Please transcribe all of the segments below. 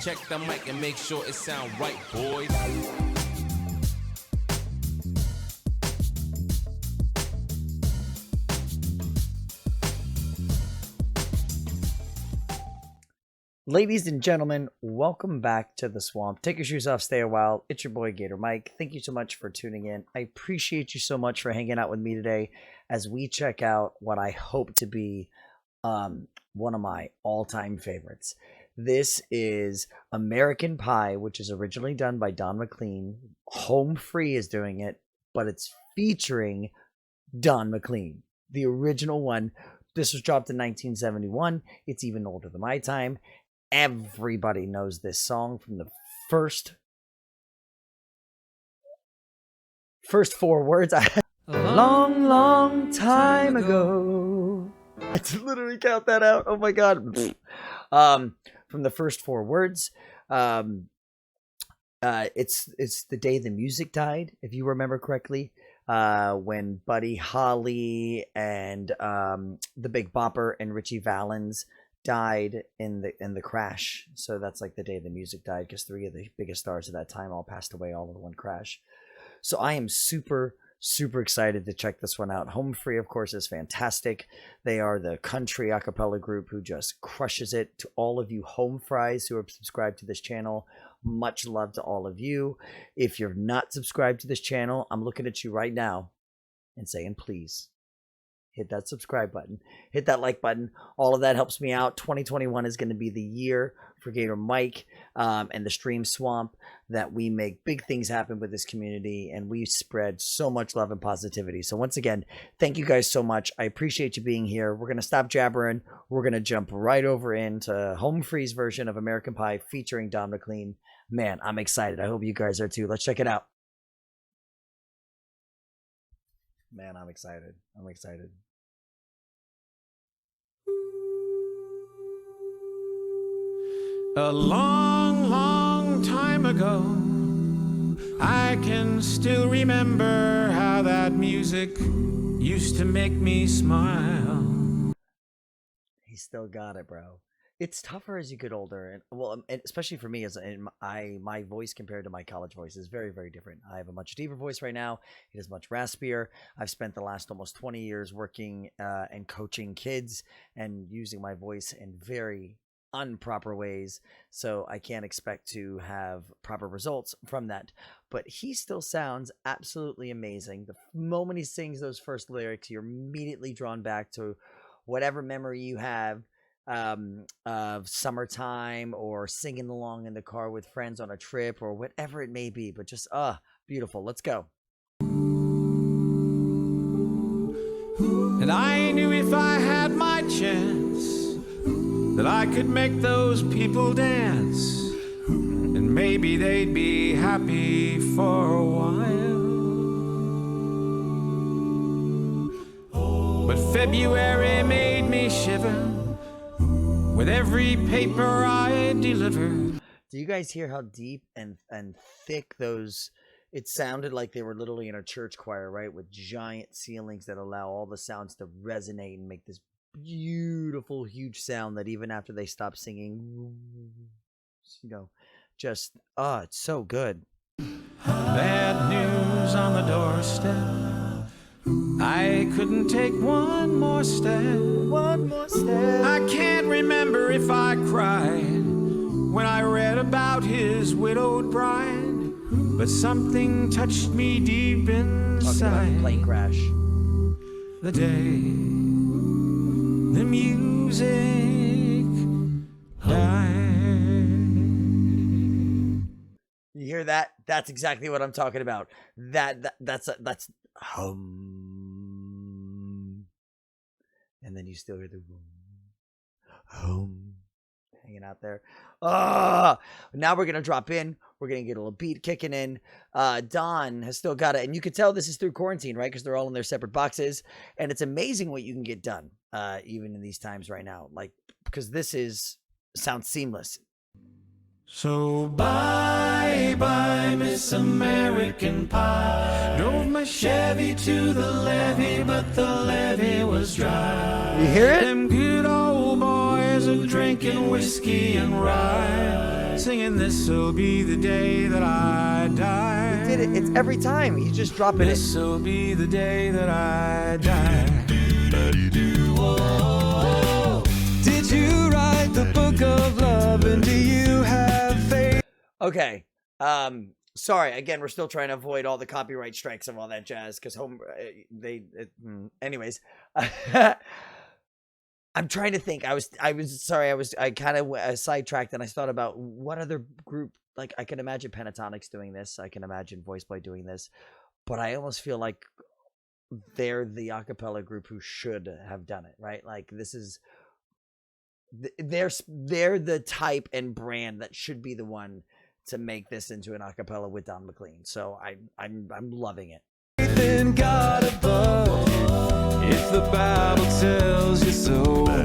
Check the mic and make sure it sound right, boys. Ladies and gentlemen, welcome back to the swamp. Take your shoes off, stay a while. It's your boy GatorMike. Thank you so much for tuning in. I appreciate you so much for hanging out with me today as we check out what I hope to be one of my all-time favorites. This is American Pie, which is originally done by Don McLean. Homefree is doing it, but it's featuring Don McLean, the original one. This was dropped in 1971. It's even older than my time. Everybody knows this song from the first four words. A long, long time ago. I had to literally count that out. Oh my god. From the first four words, it's the day the music died, if you remember correctly. When Buddy Holly and the Big Bopper and Richie Valens died in the crash. So that's like the day the music died, because three of the biggest stars at that time all passed away all in one crash. So I am super excited to check this one out. Homefree, of course, is fantastic. They are the country a cappella group who just crushes it. To all of you home fries who are subscribed to this channel, much love to all of you. If you're not subscribed to this channel, I'm looking at you right now and saying, please hit that subscribe button, hit that like button. All of that helps me out. 2021 is going to be the year for GatorMike and the Stream Swamp that we make big things happen with this community, and we spread so much love and positivity. So once again, thank you guys so much. I appreciate you being here. We're going to stop jabbering. We're going to jump right over into Homefree's version of American Pie featuring Don McLean. Man, I'm excited. I hope you guys are too. Let's check it out. Man, I'm excited. I'm excited. A long, long time ago, I can still remember how that music used to make me smile. He still got it, bro. It's tougher as you get older, and well, and especially for me, my voice compared to my college voice is very different. I have a much deeper voice right now. It is much raspier. I've spent the last almost 20 years working and coaching kids and using my voice in very improper ways, so I can't expect to have proper results from that. But he still sounds absolutely amazing. The moment he sings those first lyrics, you're immediately drawn back to whatever memory you have of summertime or singing along in the car with friends on a trip or whatever it may be. But just beautiful. Let's go. And I knew if I had my chance that I could make those people dance, and maybe they'd be happy for a while. But February made me shiver with every paper I delivered. Do you guys hear how deep and thick those? It sounded like they were literally in a church choir, right? With giant ceilings that allow all the sounds to resonate and make this beautiful, huge sound that even after they stop singing, just, it's so good. Bad news on the doorstep. I couldn't take one more step. I can't remember if I cried when I read about his widowed bride, but something touched me deep inside. Plane crash. The day the music died. You hear that? That's exactly what I'm talking about. That's hum, and then you still hear the hum hanging out there. Now we're gonna drop in. We're gonna get a little beat kicking in. Don has still got it, and you can tell this is through quarantine, right? Because they're all in their separate boxes, and it's amazing what you can get done, even in these times right now. Like, because this sounds seamless. So bye bye, Miss American Pie. Drove my Chevy to the levee, but the levee was dry. You hear it? Them good old boys bars are drinking whiskey and rye, singing this'll be the day that I die. He did it. It's every time. He's just dropping it. This'll be the day that I die. Did you write the book of love, and do you have faith? Okay. Sorry. Again, we're still trying to avoid all the copyright strikes and all that jazz because anyways. I'm trying to think. I kind of sidetracked and I thought about what other group, like I can imagine Pentatonics doing this. I can imagine Voice Boy doing this, but I almost feel like they're the acapella group who should have done it, right? Like this is, they're the type and brand that should be the one to make this into an acapella with Don McLean. So I'm loving it. In God above, if the Bible tells you so. Or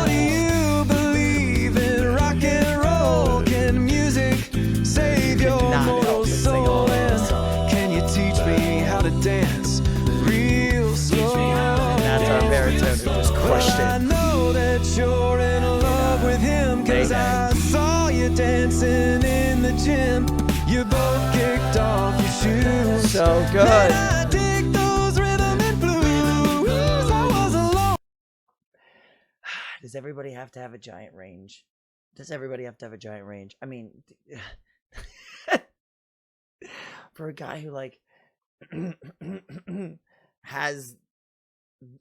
do you believe in rock and roll? Can music save your mortal soul? And can you teach me how to dance real slow? And that's our baritone who just crushed it. I know that you're in love with him, cause I saw you dancing in the gym. You both kicked off your shoes. So good. I dig those rhythm and blues. I was alone. Does everybody have to have a giant range? Does everybody have to have a giant range? I mean, for a guy who like has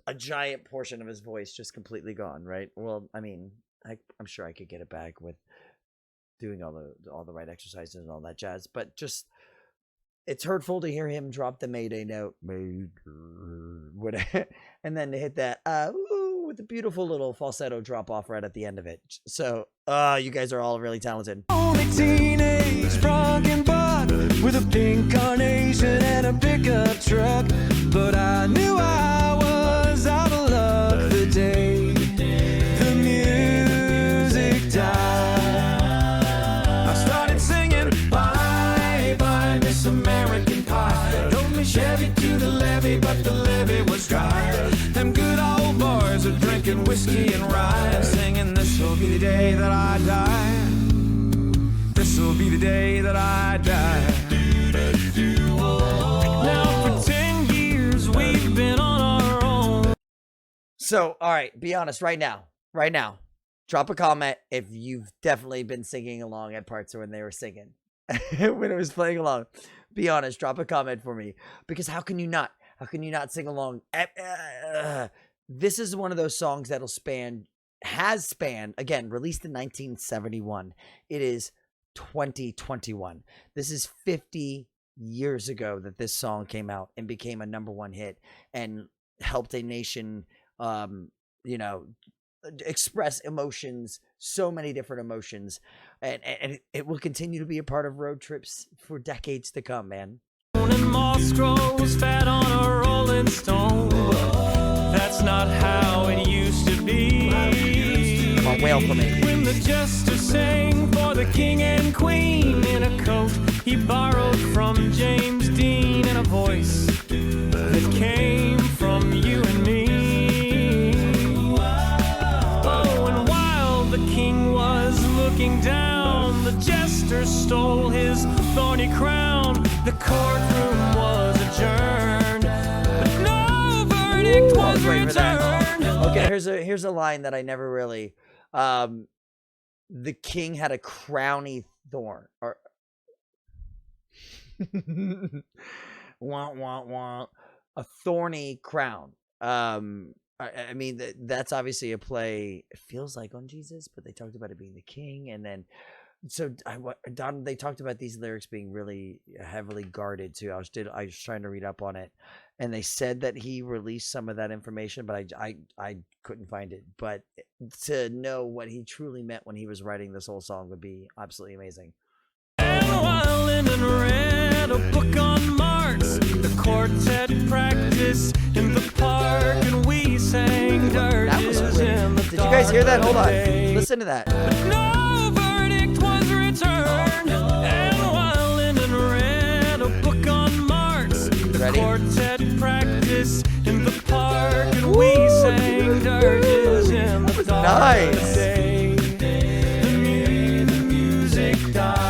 a giant portion of his voice just completely gone, right? Well, I mean, I'm sure I could get it back with doing all the right exercises and all that jazz, but just it's hurtful to hear him drop the Mayday note, and then to hit that with the beautiful little falsetto drop off right at the end of it. So you guys are all really talented. Only teenage Franken buck with a pink carnation and a pickup truck, but I knew I was out of luck the day the music died. American pie. Drove me Chevy to the levee, but the levee was dry. Them good old boys are drinking whiskey and rye, singing this'll be the day that I die. This'll be the day that I die. Now for 10 years we've been on our own. So, all right, be honest right now. Drop a comment if you've definitely been singing along at parts when they were singing. When it was playing along, be honest, drop a comment for me, because how can you not sing along? This is one of those songs that'll has spanned, again, released in 1971. It is 2021. This is 50 years ago that this song came out and became a #1 hit and helped a nation, express emotions, so many different emotions, and it will continue to be a part of road trips for decades to come, man. And moss grows fat on a rolling stone. That's not how it used to be. Come on, wail for me. When the jester sang for the king and queen in a coat he borrowed from James Dean, and a voice that came from you and me. Looking down, the jester stole his thorny crown. The courtroom was adjourned, but no verdict was returned. Okay, here's a line that I never really. The king had a crowny thorn, or wah wah wah, a thorny crown. I mean, that's obviously a play, it feels like, on Jesus, but they talked about it being the king. And then, so Don, they talked about these lyrics being really heavily guarded too. I was trying to read up on it, and they said that he released some of that information, but I couldn't find it. But to know what he truly meant when he was writing this whole song would be absolutely amazing. And while Lyndon read a book on Marx, the quartet practiced in the park, and we sang dirges in the dark. Did you guys hear that? Hold on. Listen to that. But no verdict was returned. And while Lyndon read a book on Marx, the quartet practiced in to the park and we sang dirges in the dark. Nice. The music died.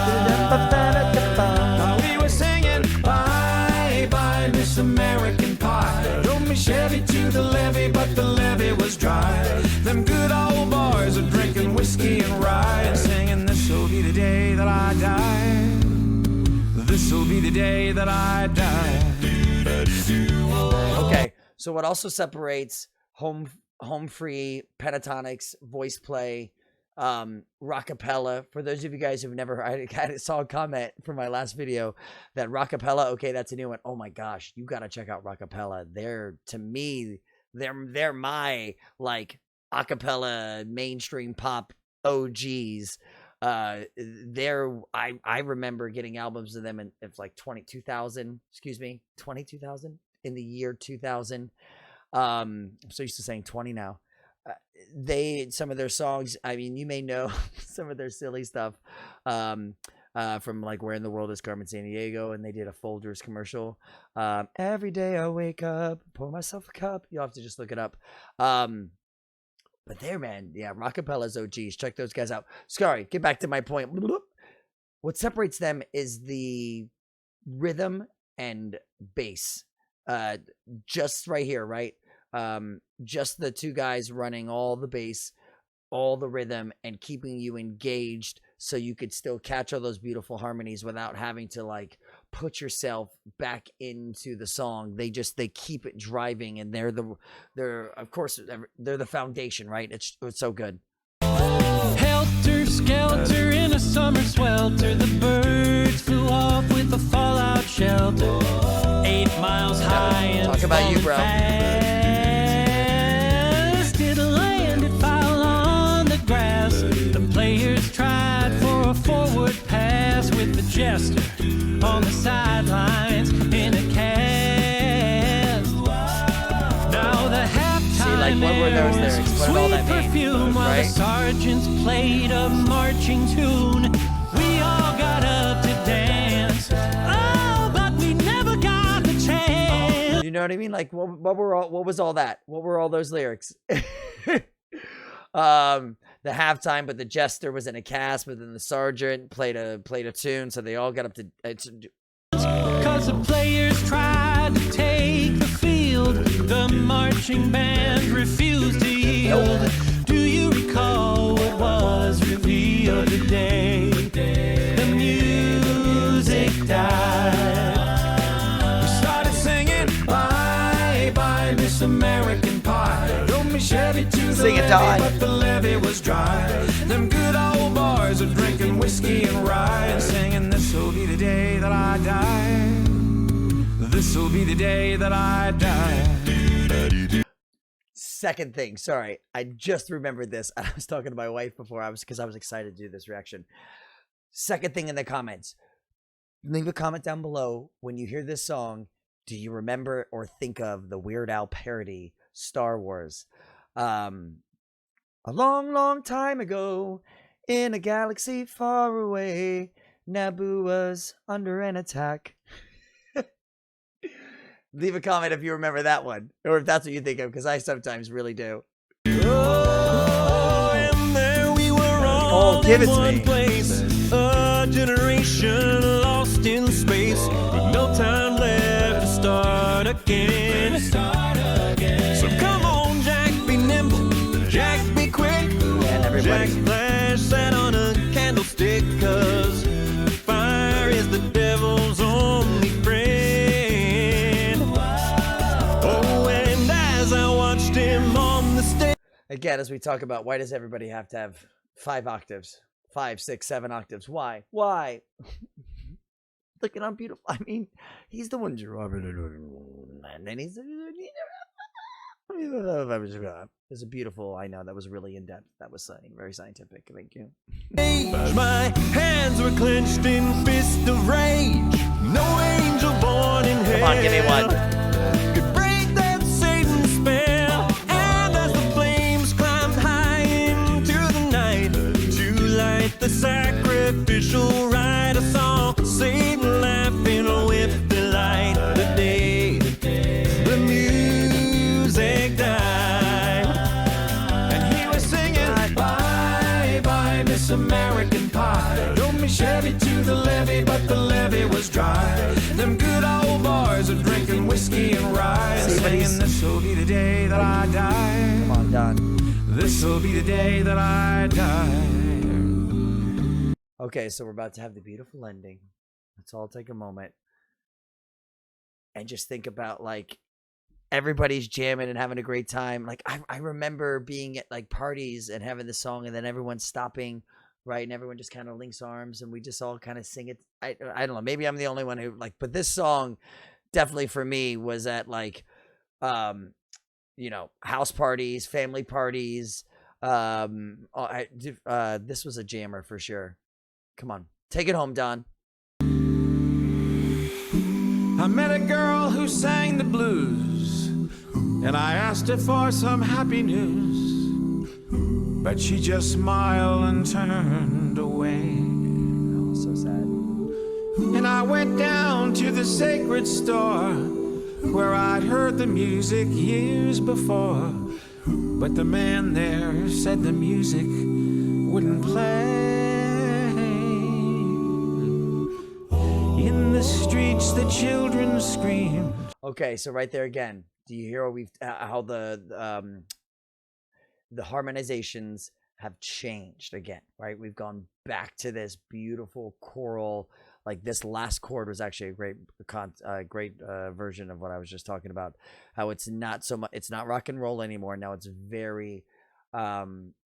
We were singing bye bye Miss American Pie. Drove me Chevy to the levee, but the levee was dry. Them good old boys are drinking whiskey and rye and singing, this'll be the day that I die. This'll be the day that I die. Okay, so what also separates Homefree, pentatonics, voice play, rockapella. For those of you guys who've never heard, I saw a comment from my last video that rockapella, okay, that's a new one. Oh my gosh, you got to check out rockapella. To me, they're my like acapella mainstream pop OGs. I remember getting albums of them in like 2000 in the year 2000. I'm so used to saying 20 now. Some of their songs, I mean, you may know some of their silly stuff from like Where in the World is Carmen Sandiego, and they did a Folgers commercial. Every day I wake up, pour myself a cup. You'll have to just look it up. But there, man, yeah, Rockapella's OGs. Check those guys out. Sorry, get back to my point. What separates them is the rhythm and bass. Just right here, right? Just the two guys running all the bass, all the rhythm, and keeping you engaged so you could still catch all those beautiful harmonies without having to like put yourself back into the song. They keep it driving, and they're of course they're the foundation, right? It's so good. Helter skelter in a summer swelter, the birds flew off with a fallout shelter. 8 miles high and talk about you, bro. Fast. It landed foul on the grass. The players tried for a forward pass with the jester on the sidelines in a cast. Now the halftime. See, like, what were those lyrics? What did all that mean? Perfume while right? the sergeants played a marching tune. We all got up to dance. Oh, but we never got the chance. You know what I mean? Like, what was all that? What were all those lyrics? The halftime, but the jester was in a cast, but then the sergeant played a tune, so they all got up to. Cause the players tried to take the field, the marching band refused to yield. Do you recall what was revealed today? The music died. We started singing bye bye Miss American Pie. Drove me Chevy to the Sing it, levee, Don. but the levee was dry. Them good old boys are drinking whiskey and rye and singing, this'll be the day that I die. This'll be the day that I die. Second thing, sorry, I just remembered this. I was talking to my wife before because I was excited to do this reaction. Second thing in the comments, leave a comment down below when you hear this song. Do you remember or think of the Weird Al parody Star Wars? A long, long time ago, in a galaxy far away, Naboo was under an attack. Leave a comment if you remember that one, or if that's what you think of, because I sometimes really do. Oh, and there we were all give it in to one me. place, a generation lost in space, with no time left to start again. So come on, Jack, be nimble, Jack, be quick. And everybody. Jack's flash sat on a candlestick, 'cause fire is the devil's only friend. Oh, and as I watched him on the stage. Again, as we talk about, why does everybody have to have 5 octaves? 5, 6, 7 octaves. Why? Why? Look at how beautiful. I mean, he's the one. And then he's. It's a beautiful. I know that was really in depth. That was very scientific. Thank you. My hands were clenched in fist of rage. No angel born in hell. Come on, give me one. Could break that Satan's spell. And as the flames climbed high into the night, to light the sacrificial rite, I saw Satan laughing with delight. The day the music Miss American Pie. Drove me Chevy to the levee, but the levee was dry. Them good old boys are drinking whiskey and rye, saying this'll be the day that I die. Come on, Don. This'll be the day that I die. Okay, so we're about to have the beautiful ending. Let's all take a moment and just think about, like, everybody's jamming and having a great time. Like, I remember being at, like, parties and having the song, and then everyone's stopping, right? And everyone just kind of links arms, and we just all kind of sing it. I don't know. Maybe I'm the only one who, like, but this song definitely for me was at, like, you know, house parties, family parties. This was a jammer for sure. Come on, take it home, Don. I met a girl who sang the blues, and I asked her for some happy news, but she just smiled and turned away. Oh, so sad. And I went down to the sacred store where I'd heard the music years before, but the man there said the music wouldn't play. In the streets, the children screamed. Okay, so right there again, do you hear how the harmonizations have changed again, right? We've gone back to this beautiful choral. Like, this last chord was actually a great version of what I was just talking about. How it's not so much, it's not rock and roll anymore. Now it's very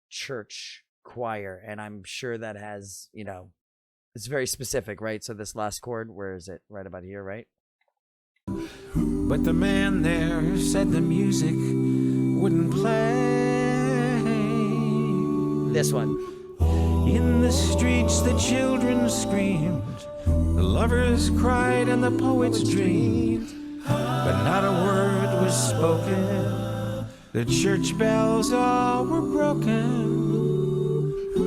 church choir, and I'm sure that has, you know, it's very specific, right? So this last chord, where is it? Right about here, right? But the man there said the music wouldn't play. This one. In the streets, the children screamed, the lovers cried, and the poets dreamed, but not a word was spoken. The church bells all were broken,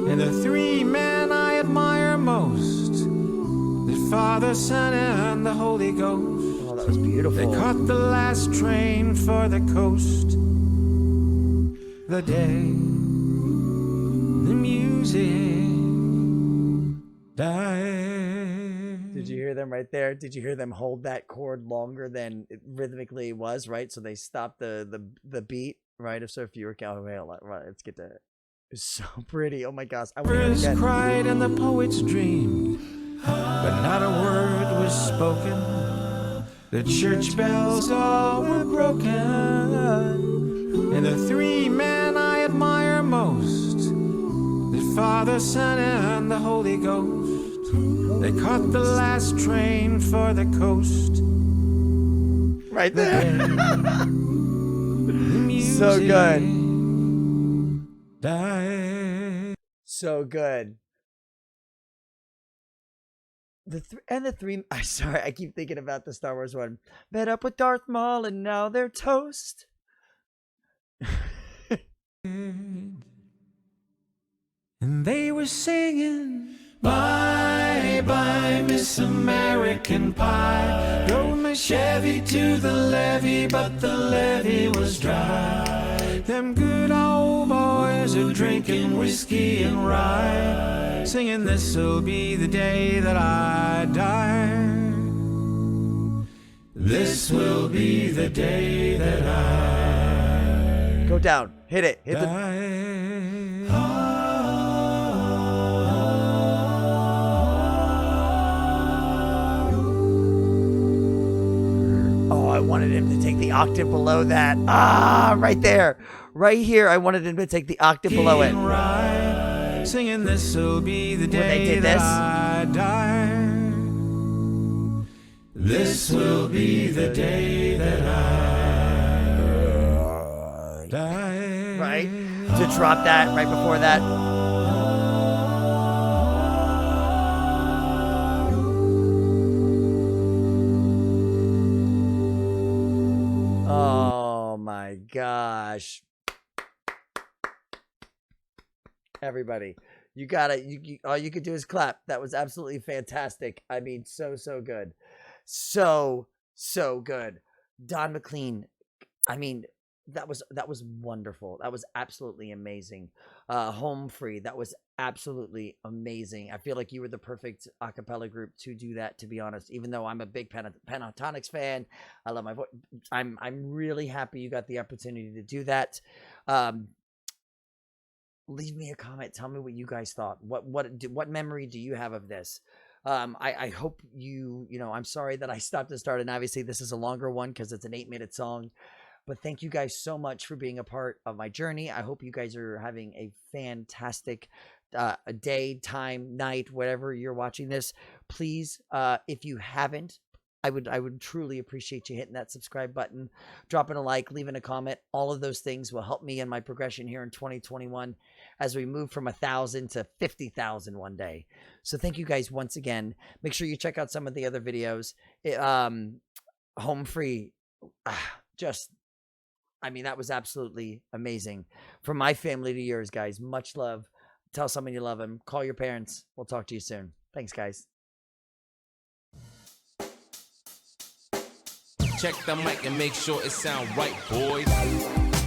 and the three men I admire most, the Father, Son, and the Holy Ghost. Oh, that was beautiful. They caught the last train for the coast. The day the music died. Did you hear them right there? Did you hear them hold that chord longer than it rhythmically was, right? So they stopped the beat, right? So if you were counting, right, let's get to it. It's so pretty. Oh my gosh. I want to hear it again. Cried and the poets dreamed, but not a word was spoken. The church bells all were broken, and the three men I admire most, the Father, Son, and the Holy Ghost, they caught the last train for the coast. Right there. So good. Died. So good. The three. I'm sorry, I keep thinking about the Star Wars one. Met up with Darth Maul, and now they're toast. And they were singing, bye bye Miss American Pie. Drove my Chevy to the levee, but the levee was dry. Them good old boys are drinking whiskey and rye, singing this'll be the day that I die. This will be the day that I Go down. Hit it. Hit the. Oh, I wanted him to take the octave below that. Ah, right there. Right here. I wanted him to take the octave below it. Singing this'll be the day when they did that this. I die. This will be the day that I die. Right? To drop that right before that. Oh my gosh. Everybody, you gotta, you all you could do is clap. That was absolutely fantastic. I mean, so good. So good. Don McLean, I mean, that was wonderful. That was absolutely amazing. Homefree, that was absolutely amazing. I feel like you were the perfect a cappella group to do that, to be honest. Even though I'm a big Pentatonics fan, I love my voice. I'm really happy you got the opportunity to do that. Leave me a comment. Tell me what you guys thought. What memory do you have of this? I hope you know, I'm sorry that I stopped and started. And obviously this is a longer one because it's an 8-minute song. But thank you guys so much for being a part of my journey. I hope you guys are having a fantastic day, time, night, whatever you're watching this. Please, if you haven't, I would truly appreciate you hitting that subscribe button, dropping a like, leaving a comment. All of those things will help me in my progression here in 2021 as we move from 1,000 to 50,000 one day. So thank you guys once again. Make sure you check out some of the other videos. Homefree, I mean, that was absolutely amazing. From my family to yours, guys. Much love. Tell someone you love them. Call your parents. We'll talk to you soon. Thanks, guys. Check the mic and make sure it sound right, boys.